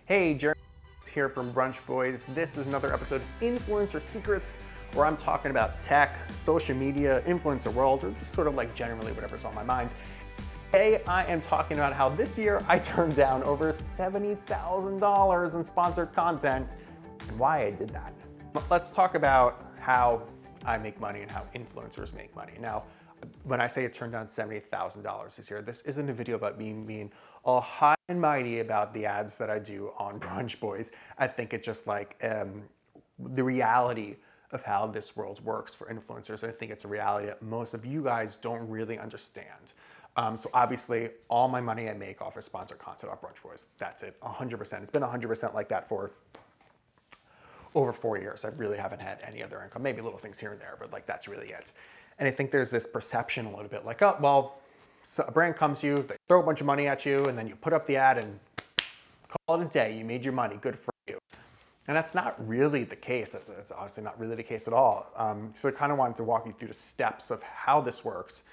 Hey, Jeremy here from Brunch Boys. This is another episode of Influencer Secrets, where I'm talking about tech, social media, influencer world, or just sort of like generally whatever's on my mind. Today, I am talking about how this year I turned down over $70,000 in sponsored content and why I did that. Let's talk about how I make money and how influencers make money. Now, when I say it turned down $70,000 this year, this isn't a video about me being all high and mighty about the ads that I do on Brunch Boys. I think it's just like the reality of how this world works for influencers. I think it's a reality that most of you guys don't really understand. So obviously, all my money I make off of sponsored content off Brunch Boys. That's it, 100%. It's been 100% like that for over 4 years. I really haven't had any other income, maybe little things here and there, but like that's really it. And I think there's this perception a little bit like, oh, well, so a brand comes to you, they throw a bunch of money at you, and then you put up the ad and call it a day. You made your money, good for you. And that's not really the case. That's honestly not really the case at all. So I kind of wanted to walk you through the steps of how this works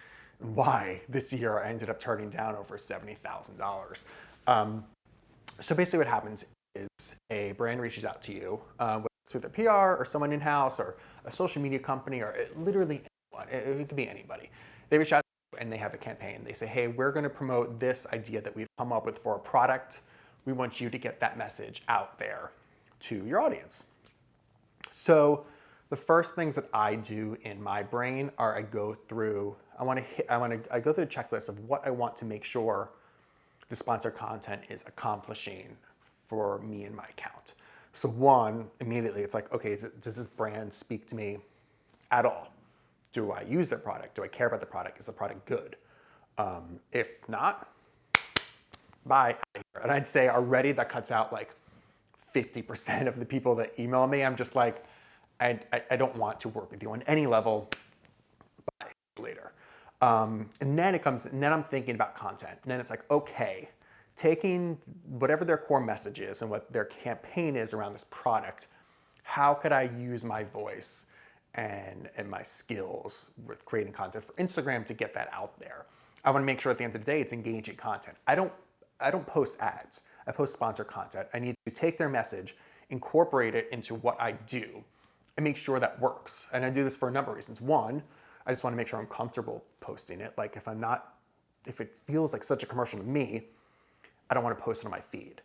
and why this year I ended up turning down over $70,000. So basically what happens is a brand reaches out to you, whether it's through their PR or someone in-house or a social media company or literally anyone. It could be anybody. They reach out to you and they have a campaign. They say, hey, we're going to promote this idea that we've come up with for a product. We want you to get that message out there to your audience. So the first things that I do in my brain are I go through the checklist of what I want to make sure the sponsored content is accomplishing for me and my account. So one, immediately it's like, okay, does this brand speak to me at all? Do I use their product? Do I care about the product? Is the product good? If not, bye. And I'd say already that cuts out like 50% of the people that email me. I'm just like, I don't want to work with you on any level. Bye later. And then I'm thinking about content. And then it's like, okay, taking whatever their core message is and what their campaign is around this product, how could I use my voice and my skills with creating content for Instagram to get that out there? I want to make sure at the end of the day it's engaging content. I don't post ads. I post sponsored content. I need to take their message, incorporate it into what I do, and make sure that works. And I do this for a number of reasons. One, I just want to make sure I'm comfortable posting it. Like if it feels like such a commercial to me, I don't want to post it on my feed.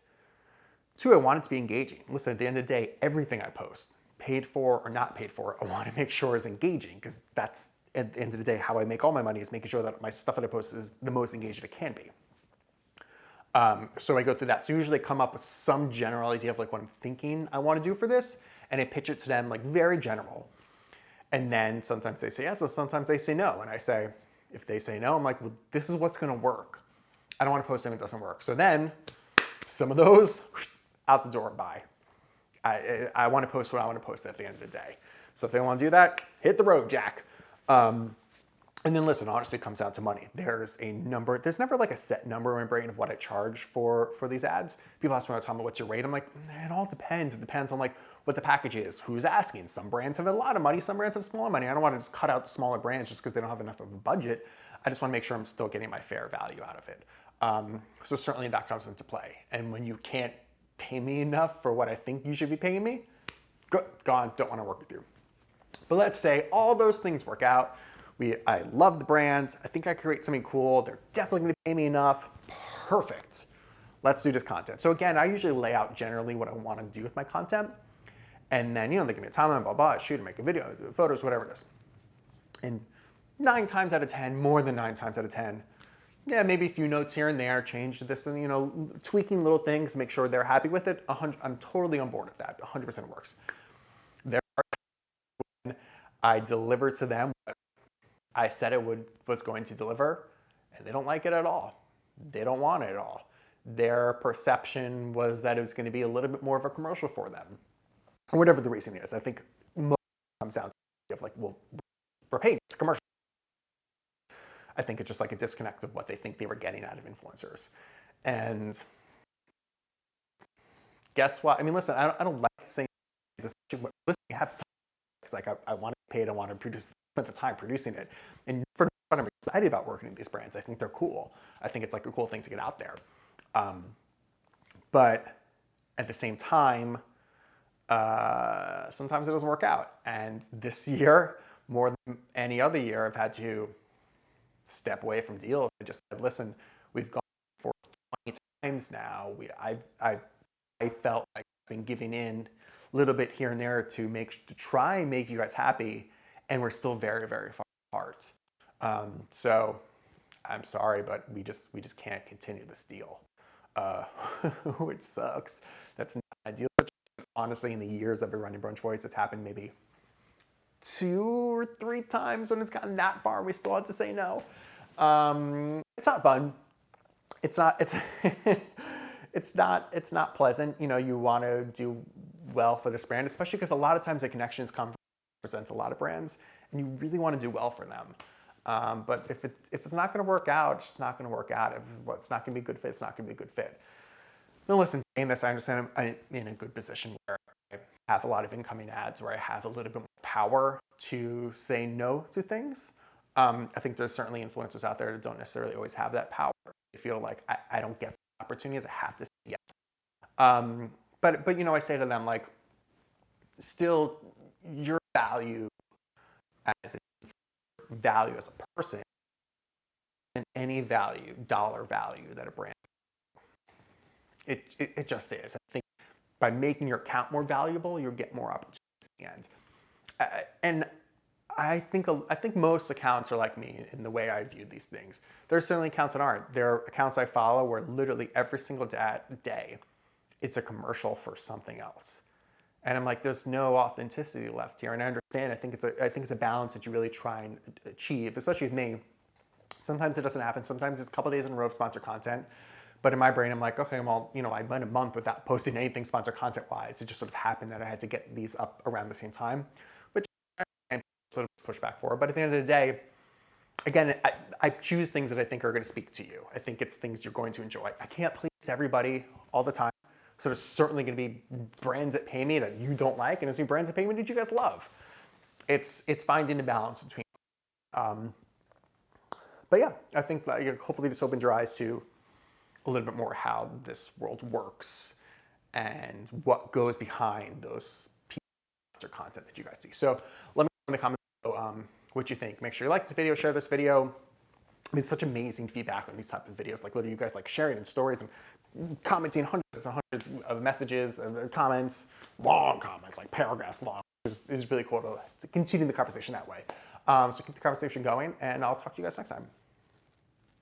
Two, I want it to be engaging. Listen, at the end of the day, everything I post, paid for or not paid for, I want to make sure is engaging, because that's, at the end of the day, how I make all my money, is making sure that my stuff that I post is the most engaged it can be. So I go through that. So usually I come up with some general idea of like what I'm thinking I want to do for this, and I pitch it to them like very general. And then sometimes they say yes, so sometimes they say no. And I say, if they say no, I'm like, well, this is what's going to work. I don't want to post something that doesn't work. So then some of those out the door, bye. I want to post what I want to post at the end of the day. So if they want to do that, hit the road, Jack. And then listen, honestly, it comes down to money. There's never like a set number in my brain of what I charge for these ads. People ask me all the time, what's your rate? I'm like, it all depends. It depends on like what the package is, who's asking. Some brands have a lot of money, some brands have smaller money. I don't want to just cut out the smaller brands just because they don't have enough of a budget. I just want to make sure I'm still getting my fair value out of it. So certainly that comes into play. And when you can't pay me enough for what I think you should be paying me, gone, don't want to work with you. But let's say all those things work out. I love the brand. I think I create something cool. They're definitely going to pay me enough. Perfect. Let's do this content. So again, I usually lay out generally what I want to do with my content. And then, they give me a timeline, blah, blah, shoot, make a video, do photos, whatever it is. And 9 times out of 10, more than 9 times out of 10, yeah, maybe a few notes here and there, change this and, tweaking little things, make sure they're happy with it. I'm totally on board with that. 100% works. There are when I deliver to them what I said it was going to deliver, and they don't like it at all. They don't want it at all. Their perception was that it was going to be a little bit more of a commercial for them, or whatever the reason is. I think most comes down to like, well, we're paid, it's a commercial. I think it's just like a disconnect of what they think they were getting out of influencers. And guess what? I mean, listen, I don't like saying this. Listen, you have some, it's like I want to be paid, I want to produce, spend the time producing it. And for fun, I'm excited about working with these brands. I think they're cool. I think it's like a cool thing to get out there. But At the same time, sometimes it doesn't work out. And this year, more than any other year, I've had to step away from deals. I just said, listen, we've gone for 20 times now. I felt like I've been giving in a little bit here and there to try and make you guys happy, and we're still very, very far apart. So I'm sorry, but we just can't continue this deal, which sucks. That's not ideal. Honestly, in the years I've been running Brunch Boys, it's happened maybe 2 or 3 times when it's gotten that far. We still had to say no. It's not fun. It's not. It's not pleasant. You know, you want to do well for this brand, especially because a lot of times the connections represents a lot of brands, and you really want to do well for them. But if it's not going to work out, it's just not going to work out. If it's not going to be a good fit, it's not going to be a good fit. Now listen, saying this, I understand I'm in a good position where I have a lot of incoming ads, where I have a little bit more power to say no to things. I think there's certainly influencers out there that don't necessarily always have that power. They feel like I don't get the opportunities, I have to say yes. But you know, I say to them, like, still, your value as a person, and any value, dollar value that a brand, it just is. I think by making your account more valuable, you'll get more opportunities at the end. And I think most accounts are like me in the way I view these things. There are certainly accounts that aren't. There are accounts I follow where literally every single day it's a commercial for something else. And I'm like, there's no authenticity left here. And I understand. I think it's a balance that you really try and achieve, especially with me. Sometimes it doesn't happen. Sometimes it's a couple days in a row of sponsored content. But in my brain, I'm like, okay, well, you know, I went a month without posting anything sponsored content-wise. It just sort of happened that I had to get these up around the same time, which I sort of push back for. But at the end of the day, again, I choose things that I think are going to speak to you. I think it's things you're going to enjoy. I can't please everybody all the time. So there's certainly going to be brands that pay me that you don't like, and there's new brands that pay me that you guys love. It's finding the balance between. But yeah, I think that hopefully this opened your eyes to a little bit more how this world works and what goes behind those pieces of content that you guys see. So let me know in the comments below, what you think. Make sure you like this video, share this video. It's such amazing feedback on these type of videos. Like literally you guys like sharing in stories and commenting hundreds and hundreds of messages and comments, long comments, like paragraphs long. It's really cool to continue the conversation that way. So keep the conversation going, and I'll talk to you guys next time.